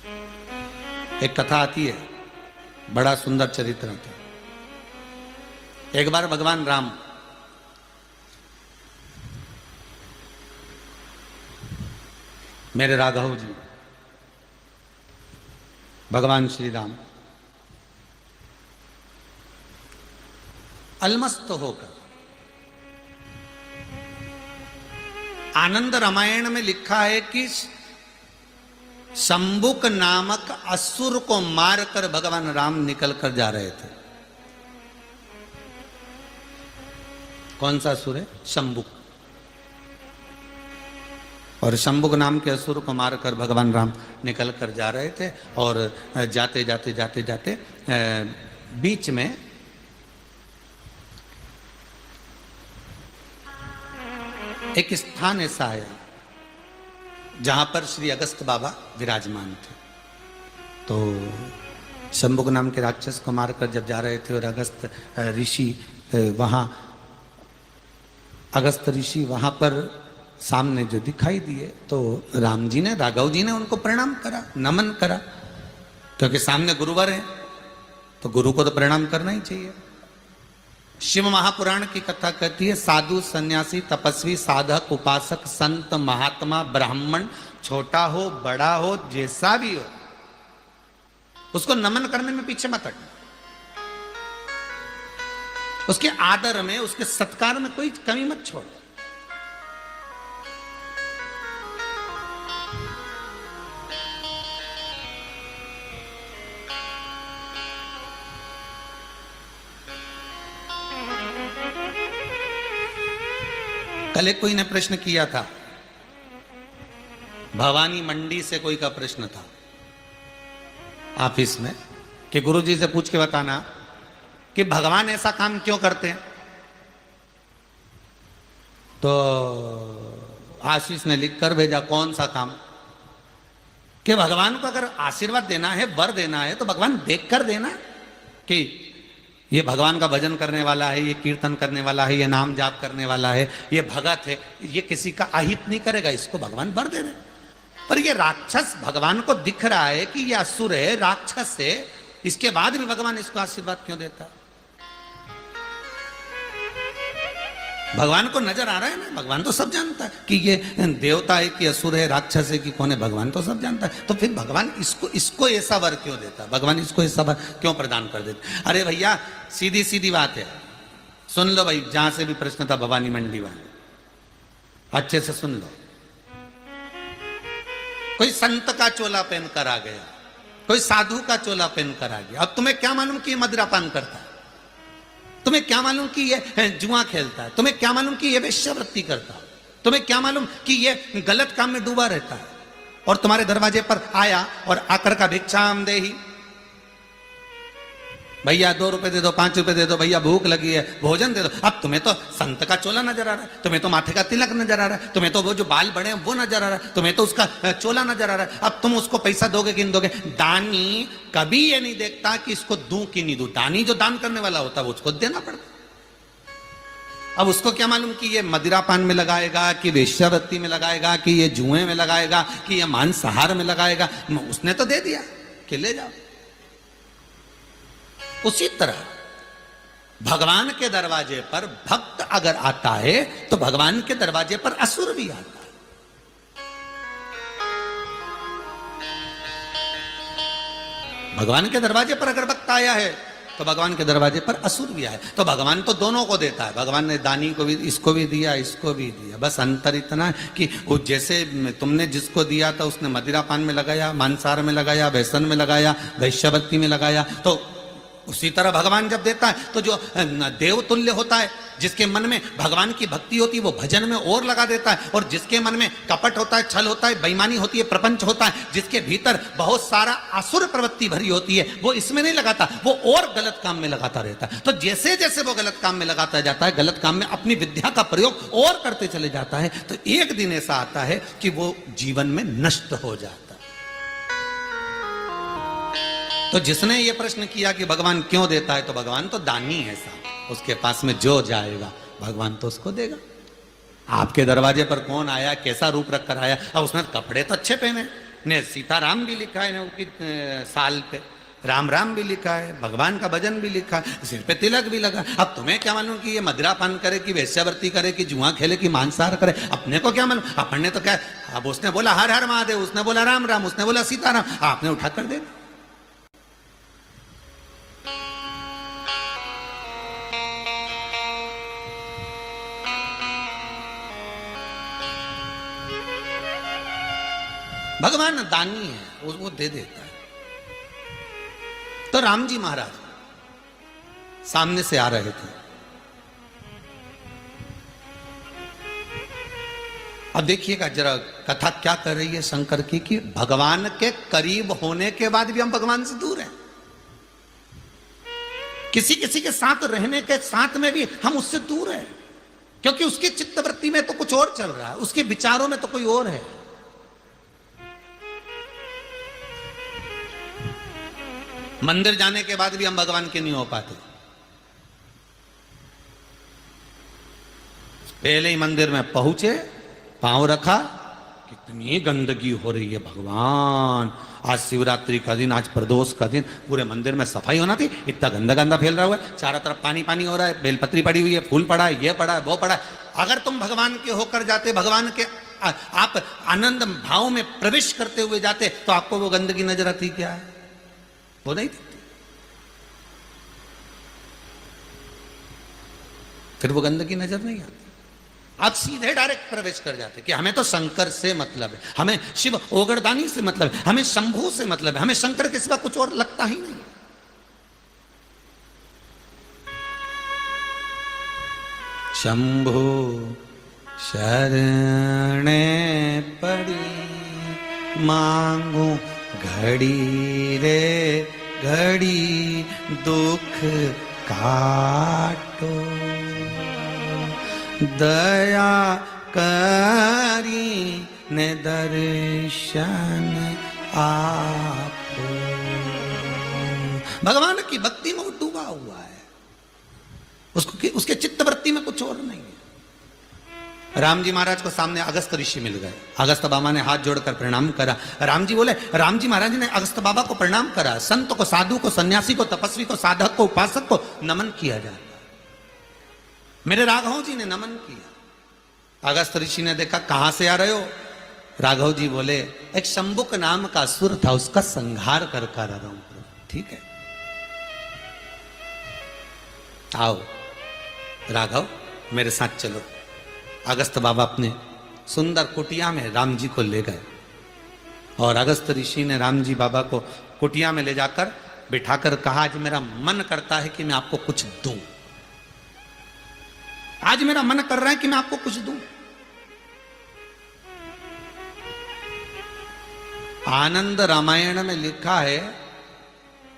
एक कथा आती है, बड़ा सुंदर चरित्र था। एक बार भगवान राम मेरे राघव जी, भगवान श्री राम अलमस्त होकर, आनंद रामायण में लिखा है कि शंबुक नामक असुर को मारकर भगवान राम निकल कर जा रहे थे। कौन सा असुर है? शंबुक। और शंबुक नाम के असुर को मारकर भगवान राम निकल कर जा रहे थे। और जाते जाते जाते जाते बीच में एक स्थान ऐसा आया जहां पर श्री अगस्त बाबा विराजमान थे। तो शंबुक नाम के राक्षस को मारकर जब जा रहे थे और अगस्त ऋषि वहां पर सामने जो दिखाई दिए, तो राम जी ने, राघव जी ने उनको प्रणाम करा, नमन करा, क्योंकि सामने गुरुवर है तो गुरु को तो प्रणाम करना ही चाहिए। शिव महापुराण की कथा कहती है, साधु सन्यासी तपस्वी साधक उपासक संत महात्मा ब्राह्मण, छोटा हो बड़ा हो जैसा भी हो, उसको नमन करने में पीछे मत हटना। उसके आदर में, उसके सत्कार में कोई कमी मत छोड़। कल एक कोई ने प्रश्न किया था, भवानी मंडी से कोई का प्रश्न था ऑफिस में, कि गुरुजी से पूछ के बताना कि भगवान ऐसा काम क्यों करते हैं। तो आशीष ने लिख कर भेजा, कौन सा काम? कि भगवान को अगर आशीर्वाद देना है, वर देना है, तो भगवान देख कर देना कि ये भगवान का भजन करने वाला है, ये कीर्तन करने वाला है, ये नाम जाप करने वाला है, ये भगत है, ये किसी का अहित नहीं करेगा, इसको भगवान वर दे रहे। पर ये राक्षस, भगवान को दिख रहा है कि ये असुर है, राक्षस है, इसके बाद भी भगवान इसको आशीर्वाद क्यों देता? भगवान को नजर आ रहा है ना, भगवान तो सब जानता है कि ये देवता है कि असुर है, राक्षस है कि कौन है, भगवान तो सब जानता है। तो फिर भगवान इसको ऐसा वर क्यों देता? भगवान इसको ऐसा वर क्यों प्रदान कर देता? अरे भैया, सीधी सीधी बात है, सुन लो भाई, जहां से भी प्रश्न था भवानी मंडी वाले, अच्छे से सुन लो। कोई संत का चोला पहन कर आ गया, कोई साधु का चोला पहन कर आ गया, अब तुम्हें क्या मालूम कि मदिरा पान करता है? तुम्हें क्या मालूम कि ये जुआ खेलता है? तुम्हें क्या मालूम कि ये वेश्यावृत्ति करता है? तुम्हें क्या मालूम कि ये गलत काम में डूबा रहता है? और तुम्हारे दरवाजे पर आया और आकर का भिक्षाम देही, भैया 2 रुपए दे दो, 5 रुपए दे दो, भैया भूख लगी है, भोजन दे दो। अब तुम्हें तो संत का चोला नजर आ रहा है, तुम्हें तो माथे का तिलक नजर आ रहा है, तुम्हें तो वो जो बाल बड़े हैं वो नजर आ रहा है, तुम्हें तो उसका चोला नजर आ रहा है। अब तुम उसको पैसा दोगे कि नहीं दोगे? दानी कभी ये नहीं देखता कि इसको दूं कि नहीं दूं। दानी जो दान करने वाला होता है उसको देना पड़ता। अब उसको क्या मालूम कि ये मदिरा पान में लगाएगा, कि वेश्यावृत्ति में लगाएगा, कि ये जुए में लगाएगा, कि ये मांसाहार में लगाएगा? उसने तो दे दिया कि ले जाओ। उसी तरह भगवान के दरवाजे पर भक्त अगर आता है तो भगवान के दरवाजे पर असुर भी आता है। भगवान के दरवाजे पर अगर भक्त आया है तो भगवान के दरवाजे पर असुर भी आया। तो भगवान तो दोनों को देता है। भगवान ने दानी को भी, इसको भी दिया, इसको भी दिया। बस अंतर इतना है कि वो जैसे तुमने जिसको दिया था उसने मदिरा पान में लगाया, मांसाहार में लगाया, व्यसन में लगाया, वैश्यावृत्ति में लगाया, तो उसी तरह भगवान जब देता है तो जो देवतुल्य होता है, जिसके मन में भगवान की भक्ति होती है, वो भजन में और लगा देता है। और जिसके मन में कपट होता है, छल होता है, बेईमानी होती है, प्रपंच होता है, जिसके भीतर बहुत सारा असुर प्रवृत्ति भरी होती है, वो इसमें नहीं लगाता, वो और गलत काम में लगाता रहता है। तो जैसे जैसे वो गलत काम में लगाता जाता है, गलत काम में अपनी विद्या का प्रयोग और करते चले जाता है, तो एक दिन ऐसा आता है कि वो जीवन में नष्ट हो जाता है। तो जिसने ये प्रश्न किया कि भगवान क्यों देता है, तो भगवान तो दानी है साहब, उसके पास में जो जाएगा भगवान तो उसको देगा। आपके दरवाजे पर कौन आया, कैसा रूप रख कर आया, अब उसने कपड़े तो अच्छे पहने, ने सीताराम भी लिखा है ना उसकी साल पे, राम राम भी लिखा है, भगवान का भजन भी लिखा है, सिर पे तिलक भी लगा। अब तुम्हें क्या मालूम कि ये मदिरापान करे कि वेश्यावृत्ति करे कि जुआ खेले कि मांसाहार करे, अपने को क्या मालूम। अपन ने तो क्या, अब उसने बोला हर हर महादेव, उसने बोला राम राम, उसने बोला सीताराम, आपने उठा कर दे। भगवान दानी है, वो दे देता है। तो राम जी महाराज सामने से आ रहे थे। अब देखिएगा जरा कथा क्या कर रही है शंकर की, कि भगवान के करीब होने के बाद भी हम भगवान से दूर हैं। किसी किसी के साथ रहने के साथ में भी हम उससे दूर हैं, क्योंकि उसकी चित्तवृत्ति में तो कुछ और चल रहा है, उसके विचारों में तो कोई और है। मंदिर जाने के बाद भी हम भगवान के नहीं हो पाते। पहले ही मंदिर में पहुंचे, पांव रखा, कितनी गंदगी हो रही है भगवान, आज शिवरात्रि का दिन, आज प्रदोष का दिन, पूरे मंदिर में सफाई होना थी, इतना गंदा गंदा फैल रहा हुआ है, चारों तरफ पानी पानी हो रहा है, बेलपत्री पड़ी हुई है, फूल पड़ा है, ये पड़ा है, वो पड़ा है। अगर तुम भगवान के होकर जाते, भगवान के आप आनंद भाव में प्रवेश करते हुए जाते, तो आपको वो गंदगी नजर आती क्या है? वो नहीं थी। फिर वो गंदगी नजर नहीं आती। आप सीधे डायरेक्ट प्रवेश कर जाते कि हमें तो शंकर से मतलब है, हमें शिव ओगरदानी से मतलब है, हमें शंभू से मतलब है, हमें शंकर के सिवा कुछ और लगता ही नहीं। शंभू शरणे पड़ी मांगू घड़ी रे घड़ी दुख काटो, दया करी ने दर्शन आपो। भगवान की भक्ति में वो डूबा हुआ है, उसके चित्तवृत्ति में कुछ और नहीं है। राम जी महाराज को सामने अगस्त ऋषि मिल गए। अगस्त बाबा ने हाथ जोड़कर प्रणाम करा। राम जी बोले, राम जी महाराज ने अगस्त बाबा को प्रणाम करा। संत को, साधु को, सन्यासी को, तपस्वी को, साधक को, उपासक को नमन किया जाता। मेरे राघव जी ने नमन किया। अगस्त ऋषि ने देखा, कहां से आ रहे हो? राघव जी बोले, एक शंभुक नाम का असुर था, उसका संहार कर आ रहा हूं। ठीक है, आओ राघव मेरे साथ चलो। अगस्त बाबा अपने सुंदर कुटिया में राम जी को ले गए, और अगस्त ऋषि ने राम जी बाबा को कुटिया में ले जाकर बिठाकर कहा, आज मेरा मन करता है कि मैं आपको कुछ दूं, आज मेरा मन कर रहा है कि मैं आपको कुछ दूं। आनंद रामायण में लिखा है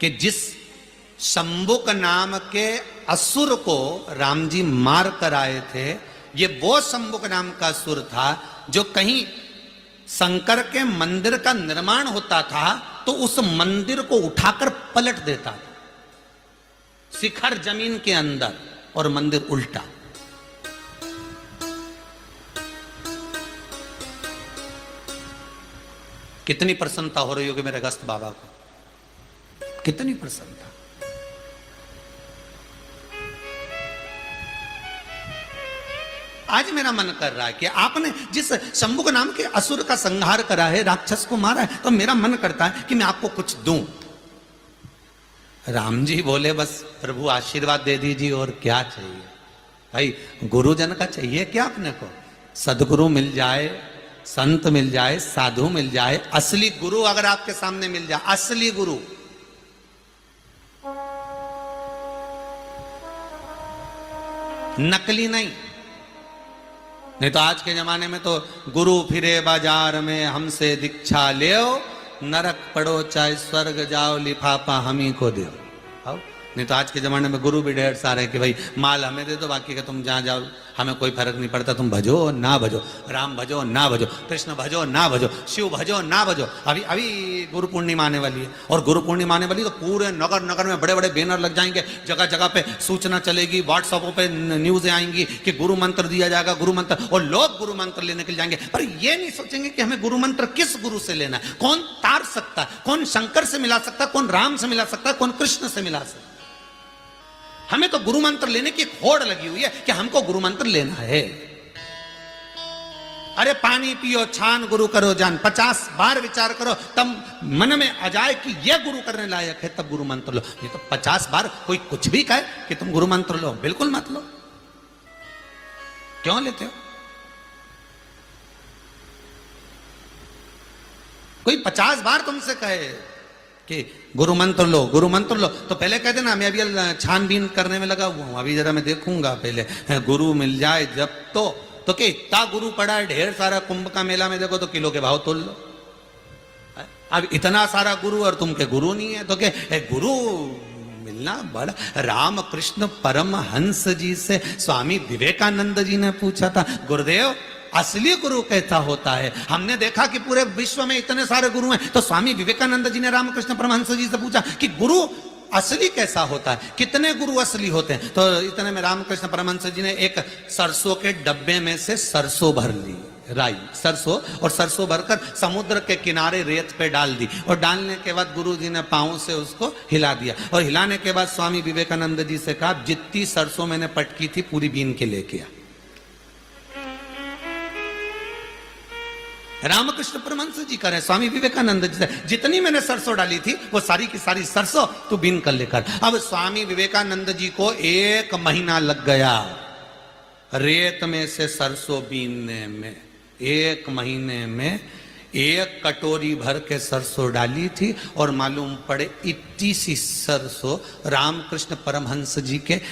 कि जिस शंभुक नाम के असुर को राम जी मार कर आए थे, ये वो शंभुक नाम का असुर था जो कहीं शंकर के मंदिर का निर्माण होता था तो उस मंदिर को उठाकर पलट देता था, शिखर जमीन के अंदर और मंदिर उल्टा। कितनी प्रसन्नता हो रही होगी मेरे अगस्त बाबा को, कितनी प्रसन्नता। आज मेरा मन कर रहा है कि आपने जिस शंभुक नाम के असुर का संहार करा है, राक्षस को मारा है, तो मेरा मन करता है कि मैं आपको कुछ दूं। राम जी बोले, बस प्रभु आशीर्वाद दे दीजिए, और क्या चाहिए भाई? गुरुजन का चाहिए क्या अपने को? सदगुरु मिल जाए, संत मिल जाए, साधु मिल जाए, असली गुरु अगर आपके सामने मिल जाए, असली गुरु, नकली नहीं। नहीं तो आज के जमाने में तो गुरु फिरे बाजार में हमसे दीक्षा ले, नरक पड़ो चाहे स्वर्ग जाओ, लिफाफा हम ही को दो। नहीं तो आज के जमाने में गुरु भी ढेर सारे कि भाई माल हमें दे दो, बाकी का तुम जहां जाओ हमें कोई फर्क नहीं पड़ता, तुम भजो ना भजो, राम भजो ना भजो, कृष्ण भजो ना भजो, शिव भजो ना भजो। अभी अभी गुरु पूर्णिमा आने वाली है, और गुरु पूर्णिमा आने वाली तो पूरे नगर नगर में बड़े बड़े बैनर लग जाएंगे, जगह जगह पे सूचना चलेगी, व्हाट्सएपों पे न्यूज़ आएंगी कि गुरु मंत्र दिया जाएगा, गुरु मंत्र, और लोग गुरु मंत्र लेने के लिए जाएंगे। पर ये नहीं सोचेंगे कि हमें गुरु मंत्र किस गुरु से लेना है, कौन तार सकता है, कौन शंकर से मिला सकता है, कौन राम से मिला सकता है, कौन कृष्ण से मिला सकता है। हमें तो गुरु मंत्र लेने की होड़ लगी हुई है कि हमको गुरु मंत्र लेना है। अरे पानी पियो छान गुरु करो जान, 50 बार विचार करो तब मन में आ जाए कि यह गुरु करने लायक है, तब गुरु मंत्र लो। ये तो 50 बार कोई कुछ भी कहे कि तुम गुरु मंत्र लो, बिल्कुल मत लो। क्यों लेते हो? कोई 50 बार तुमसे कहे कि गुरु मंत्र लो, गुरु मंत्र लो, तो पहले कहते ना मैं अभी छानबीन करने में लगा हुआ हूं, अभी जरा मैं देखूंगा पहले गुरु मिल जाए जब तो क्या इतना गुरु पड़ा है ढेर सारा, कुंभ का मेला में देखो तो किलो के भाव तोल लो। अब इतना सारा गुरु और तुम के गुरु नहीं है, तो क्या गुरु मिलना बड़ा। राम कृष्ण परमहंस जी से स्वामी विवेकानंद जी ने पूछा था, गुरुदेव असली गुरु कैसा होता है? हमने देखा कि पूरे विश्व में इतने सारे गुरु हैं, तो स्वामी विवेकानंद जी ने रामकृष्ण परमहंस जी से पूछा कि गुरु असली कैसा होता है, कितने गुरु असली होते हैं? तो इतने में रामकृष्ण परमहंस जी ने एक सरसों के डब्बे में से सरसों भर ली, राई सरसों, और सरसों भरकर समुद्र के किनारे रेत पे डाल दी, और डालने के बाद गुरु जी ने पांव से उसको हिला दिया, और हिलाने के बाद स्वामी विवेकानंद जी से कहा, जितनी सरसों मैंने पटकी थी पूरी बीन के लेके आ। रामकृष्ण परमहंस जी कह रहे हैं स्वामी विवेकानंद जी से, जितनी मैंने सरसों डाली थी वो सारी की सारी सरसों तू बीन कर लेकर। अब स्वामी विवेकानंद जी को 1 महीना लग गया रेत में से सरसों बीनने में। 1 महीने में 1 कटोरी भर के सरसों डाली थी, और मालूम पड़े इतनी सी सरसों रामकृष्ण परमहंस जी के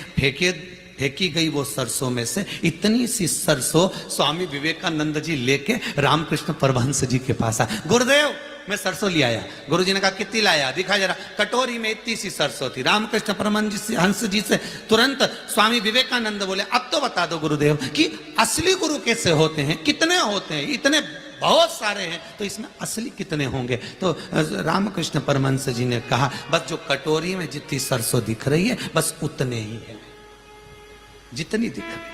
फेंकी गई वो सरसों में से इतनी सी सरसों स्वामी विवेकानंद जी लेके रामकृष्ण परमहंस जी के पास आए। गुरुदेव मैं सरसों ले आया। गुरु जी ने कहा कितनी लाया, दिखा जरा। कटोरी में इतनी सी सरसों थी। रामकृष्ण परमहंस जी से तुरंत स्वामी विवेकानंद बोले, अब तो बता दो गुरुदेव कि असली गुरु कैसे होते हैं, कितने होते हैं? इतने बहुत सारे हैं, तो इसमें असली कितने होंगे? तो रामकृष्ण परमहंस जी ने कहा, बस जो कटोरी में जितनी सरसों दिख रही है बस उतने ही है, जितनी दिख रही।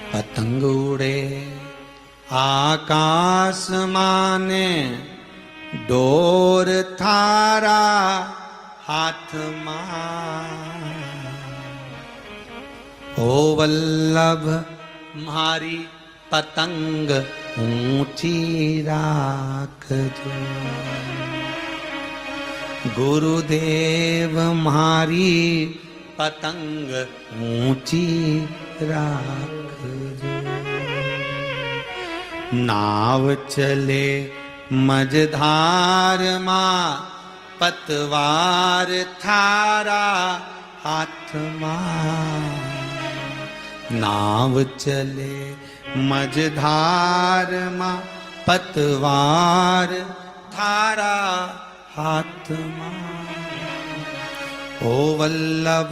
पतंग उड़े आकाश माने, डोर थारा हाथ मां, ओ वल्लभ मारी पतंग ऊंची राख जो, गुरुदेव मारी पतंग ऊंची राख जो, नाव चले मझधार मां, पतवार थारा हाथ मां, नाव चले मझधार मां, पतवार थारा हाथ मां, ओ वल्लभ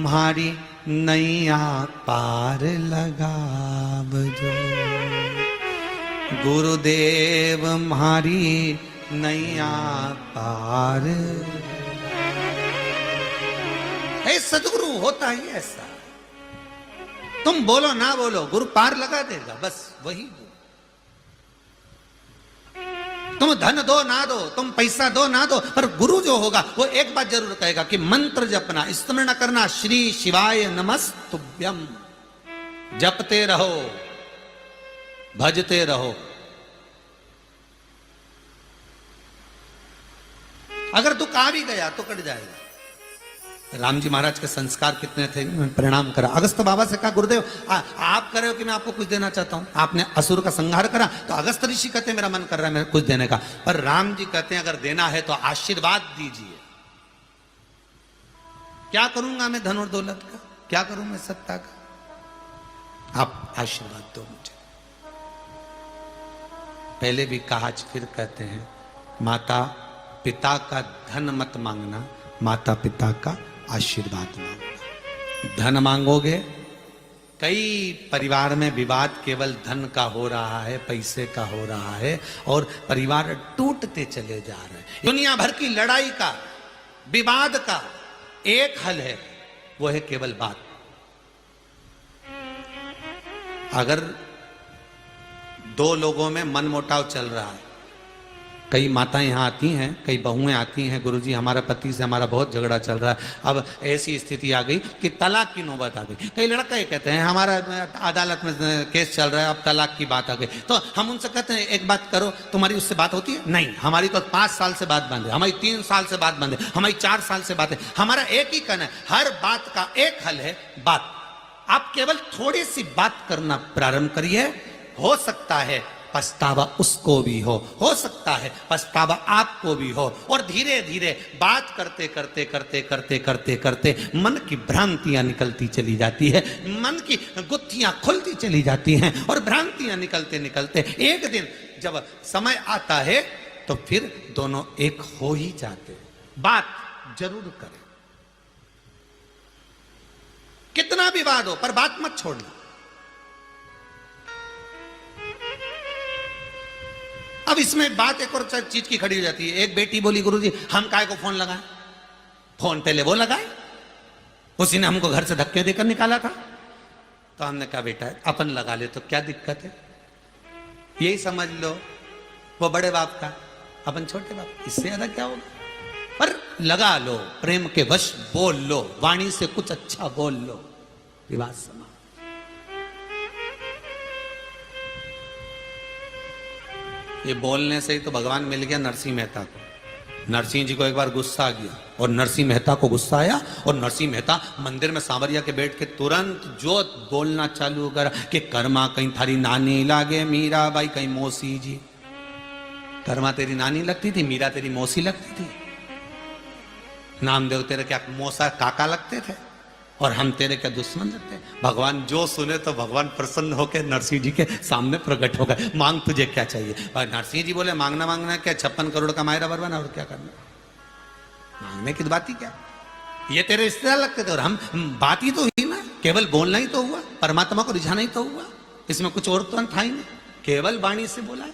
मारी नैया पार लगाव जो, गुरुदेव मारी नैया पार। सदगुरु होता ही ऐसा, तुम बोलो ना बोलो गुरु पार लगा देगा, बस वही गुरु। तुम धन दो ना दो, तुम पैसा दो ना दो, पर गुरु जो होगा वो एक बात जरूर कहेगा कि मंत्र जपना, स्मरण करना, श्री शिवाय नमस्तुभ्यम, जपते रहो, भजते रहो। अगर दुख आ भी गया तो कट जाएगा। राम जी महाराज के संस्कार कितने थे, प्रणाम करा। अगस्त बाबा से कहा, गुरुदेव आप कर रहे हो कि मैं आपको कुछ देना चाहता हूं। आपने असुर का संहार करा, तो अगस्त ऋषि कहते हैं मेरा मन कर रहा है मेरे कुछ देने का, पर राम जी कहते हैं अगर देना है तो आशीर्वाद दीजिए। क्या करूंगा मैं धन और दौलत का, क्या करूं मैं सत्ता का? आप आशीर्वाद दो मुझे। पहले भी कहा, आज फिर कहते हैं, माता पिता का धन मत मांगना, माता पिता का आशीर्वाद मांगना। धन मांगोगे, कई परिवार में विवाद केवल धन का हो रहा है, पैसे का हो रहा है, और परिवार टूटते चले जा रहे हैं। दुनिया भर की लड़ाई का, विवाद का एक हल है, वो है केवल बात। अगर दो लोगों में मनमुटाव चल रहा है, कई माताएं यहाँ आती हैं, कई बहुएं आती हैं, गुरुजी हमारा पति से हमारा बहुत झगड़ा चल रहा है, अब ऐसी स्थिति आ गई कि तलाक की नौबत आ गई। कई लड़का ये कहते हैं हमारा अदालत में केस चल रहा है, अब तलाक की बात आ गई, तो हम उनसे कहते हैं एक बात करो, तुम्हारी उससे बात होती है? नहीं, हमारी तो 5 साल से बात बंद है, हमारी 3 साल से बात बंद है, हमारी 4 साल से बात है। हमारा एक ही कहना है, हर बात का एक हल है, बात। आप केवल थोड़ी सी बात करना प्रारंभ करिए, हो सकता है पछतावा उसको भी हो सकता है पछतावा आपको भी हो, और धीरे धीरे बात करते करते करते करते करते करते मन की भ्रांतियां निकलती चली जाती है, मन की गुत्थियां खुलती चली जाती हैं, और भ्रांतियां निकलते निकलते एक दिन जब समय आता है तो फिर दोनों एक हो ही जाते। बात जरूर करें, कितना विवाद हो, पर बात मत छोड़ना। अब इसमें बात एक और चीज की खड़ी हो जाती है। एक बेटी बोली, गुरुजी हम काय को फोन लगाएं? फोन पहले वो लगाए, उसी ने हमको घर से धक्के देकर निकाला था। तो हमने कहा बेटा अपन लगा ले तो क्या दिक्कत है, यही समझ लो वो बड़े बाप का, अपन छोटे बाप, इससे ज्यादा क्या होगा? पर लगा लो, प्रेम के वश बोल लो, वाणी से कुछ अच्छा बोल लो, विवाद समाप्त। ये बोलने से ही तो भगवान मिल गया नरसिंह मेहता को। नरसिंह जी को एक बार गुस्सा आ गया और नरसिंह मेहता को गुस्सा आया, और नरसिंह मेहता मंदिर में सांवरिया के बैठ के तुरंत जो बोलना चालू करा कि कर्मा कहीं थारी नानी लागे मीरा बाई, कहीं मौसी जी। कर्मा तेरी नानी लगती थी, मीरा तेरी मौसी लगती थी, नामदेव तेरे क्या मौसा काका लगते थे, और हम तेरे क्या दुश्मन लगते? भगवान जो सुने तो भगवान प्रसन्न होकर नरसिंह जी के सामने प्रकट हो गए, मांग तुझे क्या चाहिए? और नरसिंह जी बोले मांगना मांगना क्या, 56 करोड़ का मायरा बरवाना, और क्या करना, मांगने की बात ही क्या, ये तेरे रिश्तेदार लगते थे, और हम बात ही तो हुई ना, केवल बोलना ही तो हुआ, परमात्मा को रिझाना ही तो हुआ, इसमें कुछ और तो था ही नहीं, केवल वाणी से बोला है,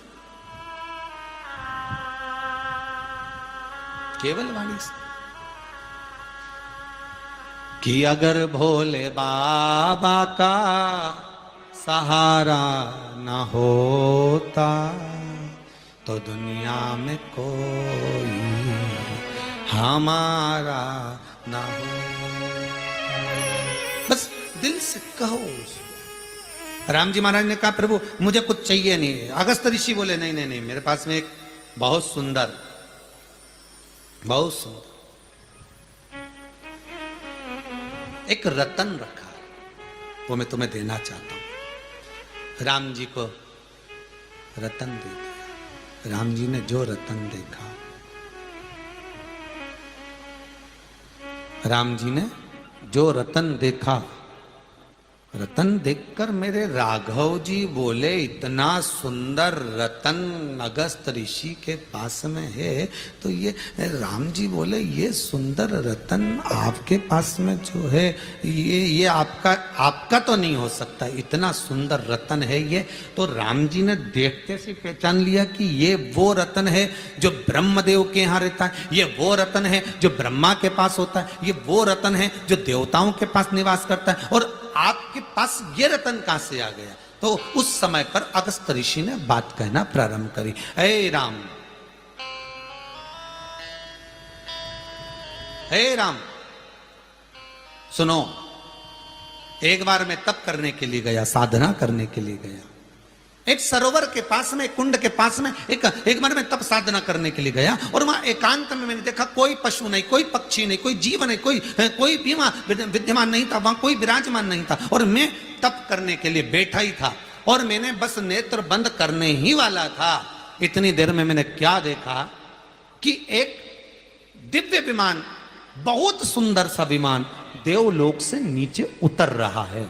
केवल वाणी से। कि अगर भोले बाबा का सहारा न होता तो दुनिया में कोई हमारा न हो। बस दिल से कहो। राम जी महाराज ने कहा प्रभु मुझे कुछ चाहिए नहीं। अगस्त ऋषि बोले नहीं नहीं नहीं, मेरे पास में एक बहुत सुंदर एक रतन रखा है, वो मैं तुम्हें देना चाहता हूं। राम जी को रतन दे दिया। राम जी ने जो रतन देखा, राम जी ने जो रतन देखा, रतन देखकर मेरे राघव जी बोले इतना सुंदर रतन अगस्त ऋषि के पास में है, तो ये राम जी बोले ये सुंदर रतन आपके पास में जो है ये आपका तो नहीं हो सकता, इतना सुंदर रतन है ये। तो राम जी ने देखते से पहचान लिया कि ये वो रतन है जो ब्रह्मदेव के यहाँ रहता है, ये वो रतन है जो ब्रह्मा के पास होता है, ये वो रतन है जो देवताओं के पास निवास करता है, और आपके पास ये रतन कहां से आ गया? तो उस समय पर अगस्त ऋषि ने बात कहना प्रारंभ करी। हे राम सुनो, एक बार मैं तप करने के लिए गया, साधना करने के लिए गया, एक सरोवर के पास में, कुंड के पास में एक बार मैं तप साधना करने के लिए गया, और वहां एकांत में मैंने देखा कोई पशु नहीं, कोई पक्षी नहीं, कोई जीव नहीं, कोई बीमा विद्यमान नहीं था, वहां कोई विराजमान नहीं था, और मैं तप करने के लिए बैठा ही था, और मैंने बस नेत्र बंद करने ही वाला था। इतनी देर में मैंने क्या देखा कि एक दिव्य विमान बहुत सुंदर सा विमान देवलोक से नीचे उतर रहा है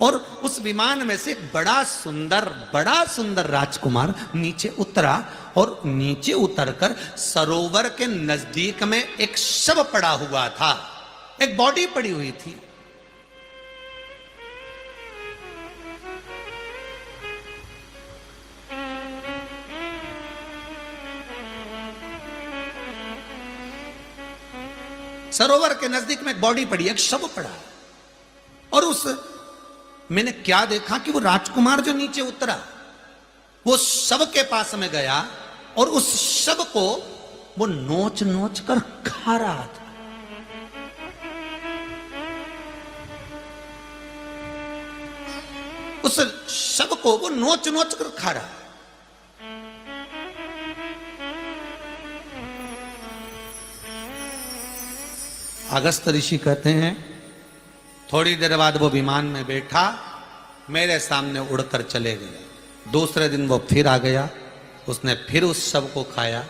और उस विमान में से बड़ा सुंदर राजकुमार नीचे उतरा और नीचे उतरकर सरोवर के नजदीक में एक शव पड़ा हुआ था, एक बॉडी पड़ी हुई थी। सरोवर के नजदीक में एक बॉडी पड़ी, एक शव पड़ा और मैंने क्या देखा कि वो राजकुमार जो नीचे उतरा वो शव के पास में गया और उस शव को वो नोच नोच कर खा रहा था। उस शव को वो नोच नोच कर खा रहा। अगस्त ऋषि कहते हैं थोड़ी देर बाद वो विमान में बैठा, मेरे सामने उड़कर चले गए। दूसरे दिन वो फिर आ गया, उसने फिर उस शव को खाया,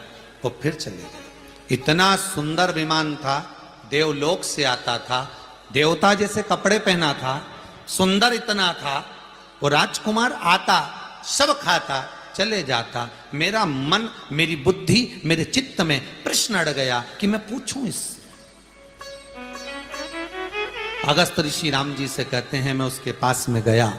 वो फिर चले गए। इतना सुंदर विमान था, देवलोक से आता था, देवता जैसे कपड़े पहना था, सुंदर इतना था। वो राजकुमार आता, शव खाता, चले जाता। मेरा मन, मेरी बुद्धि, मेरे चित्त में प्रश्न अड़ गया कि मैं पूछूं इससे। अगस्त ऋषि राम जी से कहते हैं मैं उसके पास में गया,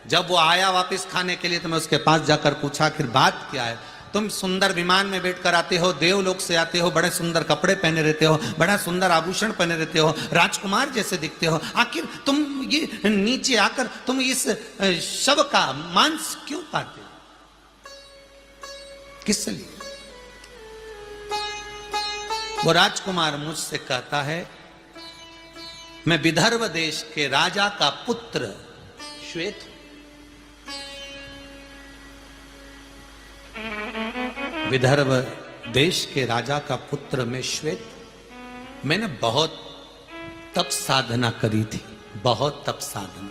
जब वो आया वापस खाने के लिए तो मैं उसके पास जाकर पूछा आखिर बात क्या है? तुम सुंदर विमान में बैठकर आते हो, देवलोक से आते हो, बड़े सुंदर कपड़े पहने रहते हो, बड़ा सुंदर आभूषण पहने रहते हो, राजकुमार जैसे दिखते हो, आखिर तुम ये नीचे आकर तुम इस शव का मांस क्यों खाते हो? किस लिए? वो राजकुमार मुझसे कहता है मैं विदर्भ देश के राजा का पुत्र श्वेत हूं। विदर्भ देश के राजा का पुत्र में श्वेत। मैंने बहुत तप साधना करी थी, बहुत तप साधना,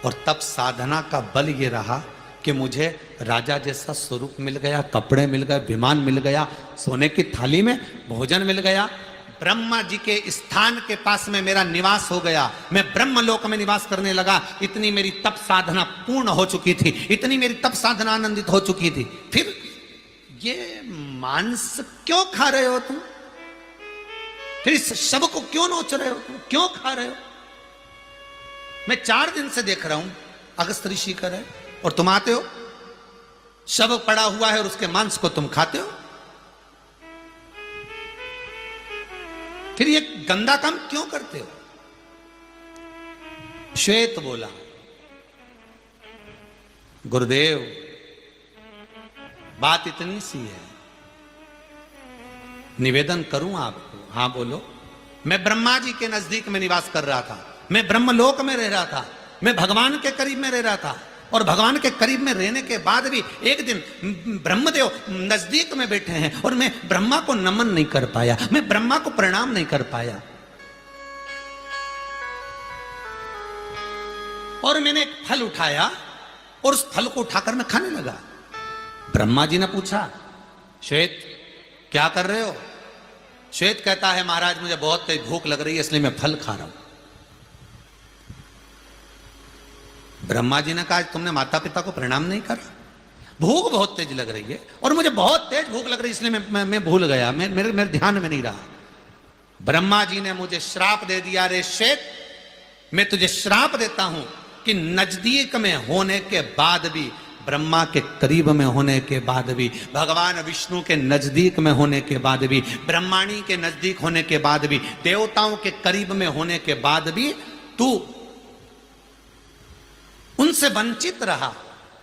और तप साधना का बल ये रहा कि मुझे राजा जैसा स्वरूप मिल गया, कपड़े मिल गए, विमान मिल गया, सोने की थाली में भोजन मिल गया, ब्रह्मा जी के स्थान के पास में मेरा निवास हो गया, मैं ब्रह्मलोक में निवास करने लगा। इतनी मेरी तप साधना पूर्ण हो चुकी थी, इतनी मेरी तप साधना आनंदित हो चुकी थी। फिर ये मांस क्यों खा रहे हो तुम? फिर इस शव को क्यों नोच रहे हो तुम? क्यों खा रहे हो? मैं 4 दिन से देख रहा हूं अगस्त ऋषि कर रहे, और तुम आते हो, शव पड़ा हुआ है और उसके मांस को तुम खाते हो। फिर ये गंदा काम क्यों करते हो? श्वेत बोला गुरुदेव बात इतनी सी है, निवेदन करूं आपको? हां बोलो। मैं ब्रह्मा जी के नजदीक में निवास कर रहा था, मैं ब्रह्मलोक में रह रहा था, मैं भगवान के करीब में रह रहा था, और भगवान के करीब में रहने के बाद भी एक दिन ब्रह्मदेव नजदीक में बैठे हैं और मैं ब्रह्मा को नमन नहीं कर पाया, मैं ब्रह्मा को प्रणाम नहीं कर पाया। और मैंने एक फल उठाया और उस फल को उठाकर मैं खाने लगा। ब्रह्मा जी ने पूछा श्वेत क्या कर रहे हो? श्वेत कहता है महाराज मुझे बहुत तेज भूख लग रही है इसलिए मैं फल खा रहा हूं। ब्रह्मा जी ने कहा तुमने माता पिता को प्रणाम नहीं करा, भूख बहुत तेज लग रही है और मुझे बहुत तेज भूख लग रही है इसलिए मैं भूल गया, मेरे ध्यान में नहीं रहा। ब्रह्मा जी ने मुझे श्राप दे दिया, रे श्वेत मैं तुझे श्राप देता हूं कि नजदीक में होने के बाद भी, ब्रह्मा के करीब में होने के बाद भी, भगवान विष्णु के नजदीक में होने के बाद भी, ब्रह्माणी के नजदीक होने के बाद भी, देवताओं के करीब में होने के बाद भी तू उनसे वंचित रहा,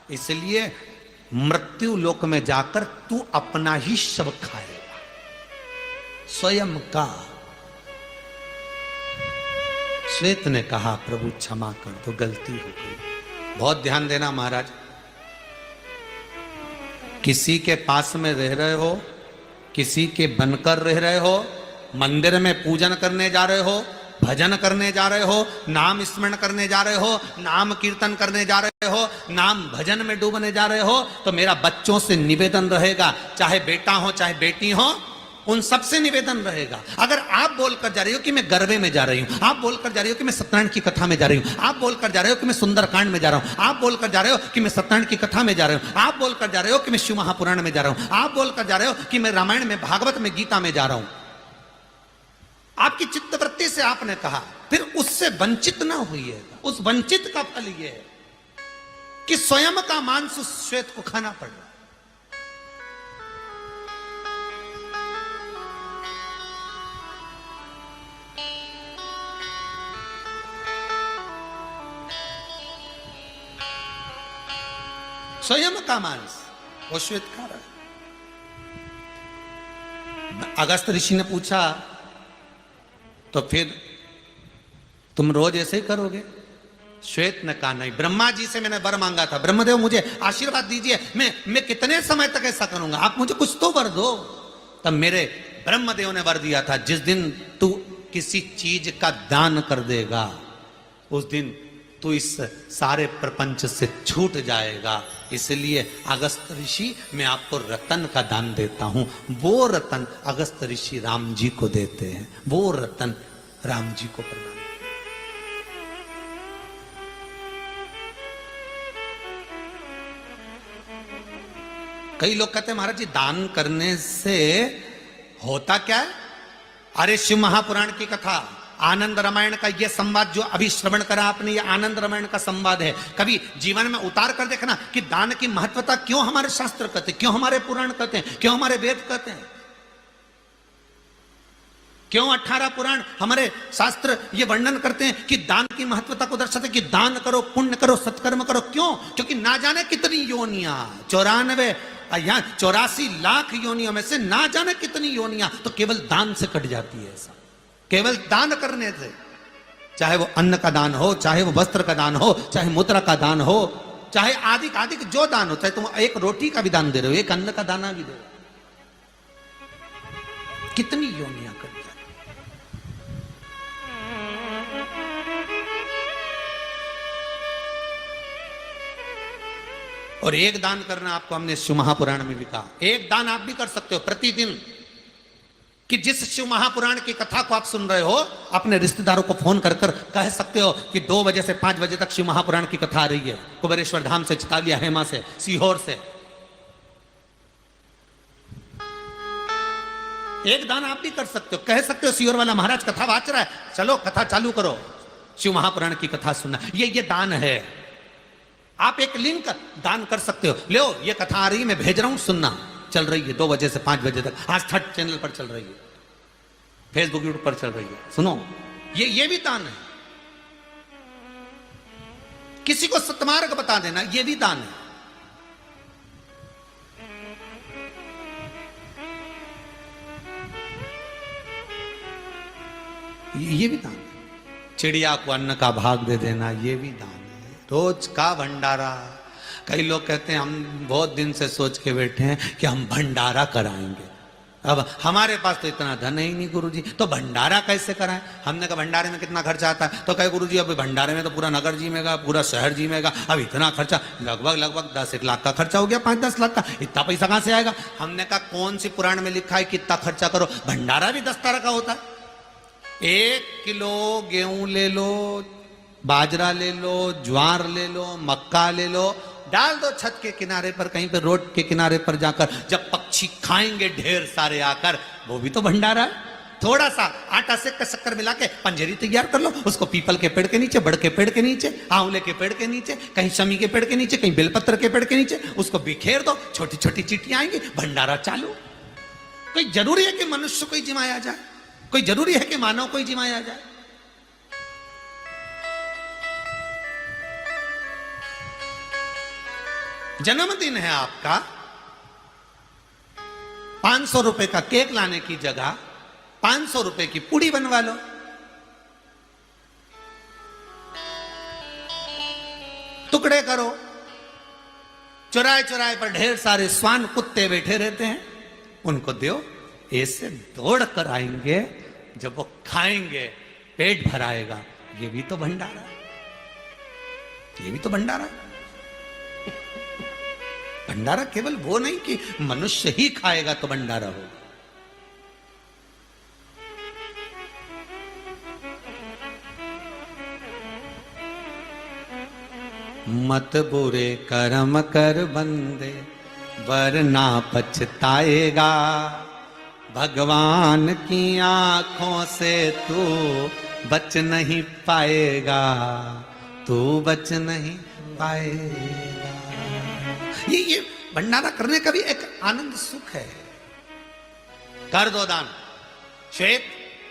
इसलिए मृत्यु लोक में जाकर तू अपना ही शव खाएगा, स्वयं का। श्वेत ने कहा प्रभु क्षमा कर दो, गलती हो गई। बहुत ध्यान देना महाराज, किसी के पास में रह रहे हो, किसी के बनकर रह रहे हो, मंदिर में पूजन करने जा रहे हो, भजन करने जा रहे हो, नाम स्मरण करने जा रहे हो, नाम कीर्तन करने जा रहे हो, नाम भजन में डूबने जा रहे हो, तो मेरा बच्चों से निवेदन रहेगा, चाहे बेटा हो चाहे बेटी हो, उन सबसे निवेदन रहेगा। अगर आप बोलकर जा रही हो कि मैं गरबे में जा रही हूं, आप बोलकर जा रही हो कि मैं सत्यनारायण की कथा में जा रही हूं, आप बोलकर जा रहे हो कि मैं सुंदरकांड में जा रहा हूं, आप बोलकर जा रहे हो कि मैं सत्यनारायण की कथा में जा रहा हूं, आप बोलकर जा रहे हो कि मैं शिव महापुराण में जा रहा हूं, आप बोलकर जा रहे हो कि मैं रामायण में, भागवत में, गीता में जा रहा हूं, आपकी चित्तवृत्ति से आपने कहा, फिर उससे वंचित ना होइएगा। उस वंचित का फल यह है कि स्वयं का मांस उस श्वेत को खाना पड़ रहा। स्वयं का मांस वो श्वेत खा रहा है। अगस्त ऋषि ने पूछा, तो फिर तुम रोज ऐसे ही करोगे? श्वेत ने कहा नहीं, ब्रह्मा जी से मैंने वर मांगा था, ब्रह्मदेव मुझे आशीर्वाद दीजिए, मैं कितने समय तक ऐसा करूंगा, आप मुझे कुछ तो वर दो। तब मेरे ब्रह्मदेव ने वर दिया था, जिस दिन तू किसी चीज का दान कर देगा उस दिन तू इस सारे प्रपंच से छूट जाएगा। इसलिए अगस्त ऋषि मैं आपको रतन का दान देता हूं। वो रतन अगस्त ऋषि राम जी को देते हैं, वो रतन राम जी को प्रदान। कई लोग कहते हैं महाराज जी दान करने से होता क्या है? अरे शिव महापुराण की कथा, आनंद रामायण का यह संवाद जो अभी श्रवण करा आपने, ये आनंद रामायण का संवाद है। कभी जीवन में उतार कर देखना कि दान की महत्वता क्यों हमारे शास्त्र कहते हैं, क्यों हमारे पुराण कहते हैं, क्यों हमारे वेद कहते हैं, क्यों 18 पुराण हमारे शास्त्र ये वर्णन करते हैं कि दान की महत्वता को दर्शाते हैं कि दान करो, पुण्य करो, सत्कर्म करो। क्यों? क्योंकि ना जाने कितनी योनियां, 84 लाख योनियों में से ना जाने कितनी योनियां तो केवल दान से कट जाती है। ऐसा केवल दान करने से, चाहे वो अन्न का दान हो, चाहे वो वस्त्र का दान हो, चाहे मुद्रा का दान हो, चाहे आदि आदि जो दान हो, चाहे तुम एक रोटी का भी दान दे रहे हो, एक अन्न का दाना भी दे रहे हो, कितनी योनियां कर दिया। और एक दान करना आपको हमने शिव महापुराण में भी कहा, एक दान आप भी कर सकते हो प्रतिदिन, कि जिस शिव महापुराण की कथा को आप सुन रहे हो अपने रिश्तेदारों को फोन कर कर कह सकते हो कि 2 बजे से 5 बजे तक शिव महापुराण की कथा आ रही है, कुबेरेश्वर धाम से, चितालिया हेमा से, सीहोर से। एक दान आप भी कर सकते हो, कह सकते हो सीहोर वाला महाराज कथा वाच रहा है, चलो कथा चालू करो, शिव महापुराण की कथा सुनना, ये दान है। आप एक लिंक दान कर सकते हो, लो ये कथा आ रही है, मैं भेज रहा हूं, सुनना, चल रही है 2 बजे से 5 बजे तक, आज थर्ड चैनल पर चल रही है, फेसबुक यूट्यूब पर चल रही है, सुनो। ये भी दान है। किसी को सत्मार्ग बता देना, ये भी दान है। ये भी दान है। चिड़िया को अन्न का भाग दे देना, ये भी दान है। रोज का भंडारा। कई लोग कहते हैं हम बहुत दिन से सोच के बैठे हैं कि हम भंडारा कराएंगे, अब हमारे पास तो इतना धन है ही नहीं गुरुजी, तो भंडारा कैसे कराएं? हमने कहा भंडारे में कितना खर्चा आता है? तो कहे गुरुजी अब भंडारे में तो पूरा नगर जीमेगा, पूरा शहर जीमेगा, अब इतना खर्चा, लगभग 10-1 लाख का खर्चा हो गया, 5-10 लाख का, इतना पैसा कहां से आएगा? हमने कहा कौन सी पुराण में लिखा है कितना खर्चा करो? भंडारा भी 10 तरह का होता है। 1 किलो गेहूं ले लो, बाजरा ले लो, ज्वार ले लो, मक्का ले लो, डाल दो छत के किनारे पर, कहीं पे रोड के किनारे पर जाकर, जब पक्षी खाएंगे ढेर सारे आकर, वो भी तो भंडारा है। थोड़ा सा आटा से शक्कर मिला के पंजेरी तैयार कर लो, उसको पीपल के पेड़ के नीचे, बड़ के पेड़ के नीचे, आंवले के पेड़ के नीचे, कहीं शमी के पेड़ के नीचे, कहीं बेलपत्र के पेड़ के नीचे, उसको बिखेर दो, छोटी छोटी चींटियां आएंगी, भंडारा चालू। कोई जरूरी है कि मनुष्य को ही जिमाया जाए? कोई जरूरी है कि मानव को ही जिमाया जाए? जन्मदिन है आपका, 500 रुपए का केक लाने की जगह 500 रुपए की पूड़ी बनवा लो। टुकड़े करो, चौराहे चौराहे पर ढेर सारे स्वान कुत्ते बैठे रहते हैं, उनको दो, ऐसे दौड़ कर आएंगे, जब वो खाएंगे पेट भराएगा। ये भी तो भंडारा, ये भी तो भंडारा। भंडारा केवल वो नहीं कि मनुष्य ही खाएगा तो भंडारा होगा, मत बुरे कर्म कर बंदे, वरना पछताएगा। भगवान की आंखों से तू बच नहीं पाएगा, तू बच नहीं पाएगा। ये भंडारा करने का भी एक आनंद सुख है। कर दो दान। श्वेत,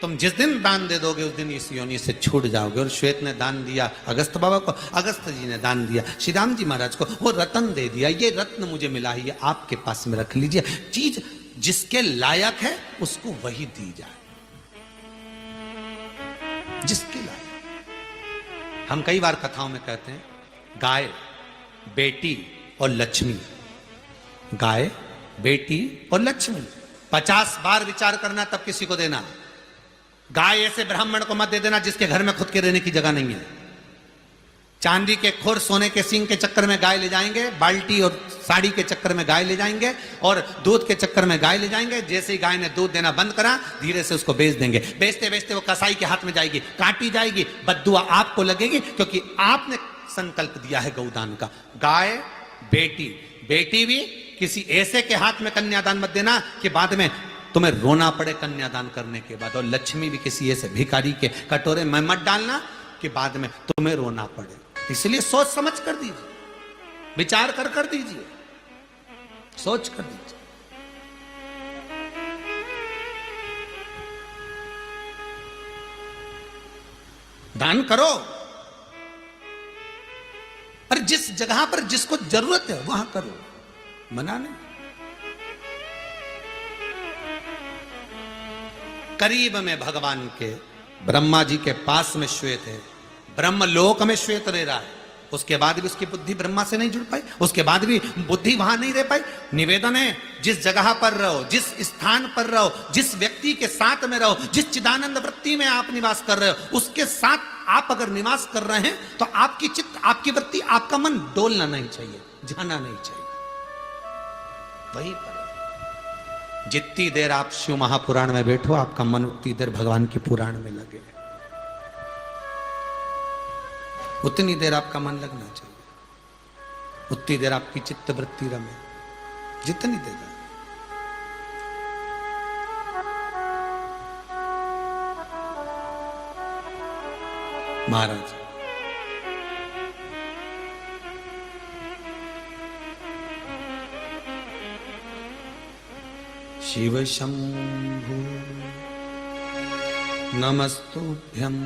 तुम जिस दिन दान दे दोगे उस दिन इस योनि से छूट जाओगे। और श्वेत ने दान दिया अगस्त बाबा को, अगस्त जी ने दान दिया श्री राम जी महाराज को, वो रत्न दे दिया। ये रत्न मुझे मिला है, ये आपके पास में रख लीजिए। चीज जिसके लायक है उसको वही दी जाए, जिसके लायक। हम कई बार कथाओं में कहते हैं गाय, बेटी और लक्ष्मी, गाय, बेटी और लक्ष्मी। 50 बार विचार करना तब किसी को देना। गाय ऐसे ब्राह्मण को मत दे देना जिसके घर में खुद के रहने की जगह नहीं है। चांदी के खुर, सोने के सींग के चक्कर में गाय ले जाएंगे, बाल्टी और साड़ी के चक्कर में गाय ले जाएंगे, और दूध के चक्कर में गाय ले जाएंगे। जैसे ही गाय ने दूध देना बंद करा, धीरे से उसको बेच देंगे। बेचते बेचते वो कसाई के हाथ में जाएगी, काटी जाएगी, बद्दुआ आपको लगेगी, क्योंकि आपने संकल्प दिया है गौदान का। गाय, बेटी, बेटी भी किसी ऐसे के हाथ में कन्यादान मत देना कि बाद में तुम्हें रोना पड़े कन्यादान करने के बाद। और लक्ष्मी भी किसी ऐसे भिखारी के कटोरे में मत डालना कि बाद में तुम्हें रोना पड़े। इसलिए सोच समझ कर दीजिए, विचार कर दीजिए, सोच कर दीजिए। दान करो, पर जिस जगह पर जिसको जरूरत है वहां करो, मना नहीं। करीब में भगवान के ब्रह्मा जी के पास में श्वेत है, ब्रह्मलोक में श्वेत रह रहा है। उसके बाद भी उसकी बुद्धि ब्रह्मा से नहीं जुड़ पाई, उसके बाद भी बुद्धि वहां नहीं रह पाई। निवेदन है, जिस जगह पर रहो, जिस स्थान पर रहो, जिस व्यक्ति के साथ में रहो, जिस चिदानंद वृत्ति में आप निवास कर रहे हो, उसके साथ आप अगर निवास कर रहे हैं तो आपकी चित्त, आपकी वृत्ति, आपका मन डोलना नहीं चाहिए, जाना नहीं चाहिए। वही पर जितनी देर आप शिव महापुराण में बैठो, आपका मन उतनी देर भगवान के पुराण में लगे, उतनी देर आपका मन लगना चाहिए, उतनी देर आपकी चित्त वृत्ति रमे, जितनी देर। महाराज शिव शंभु नमस्तुभ्यं।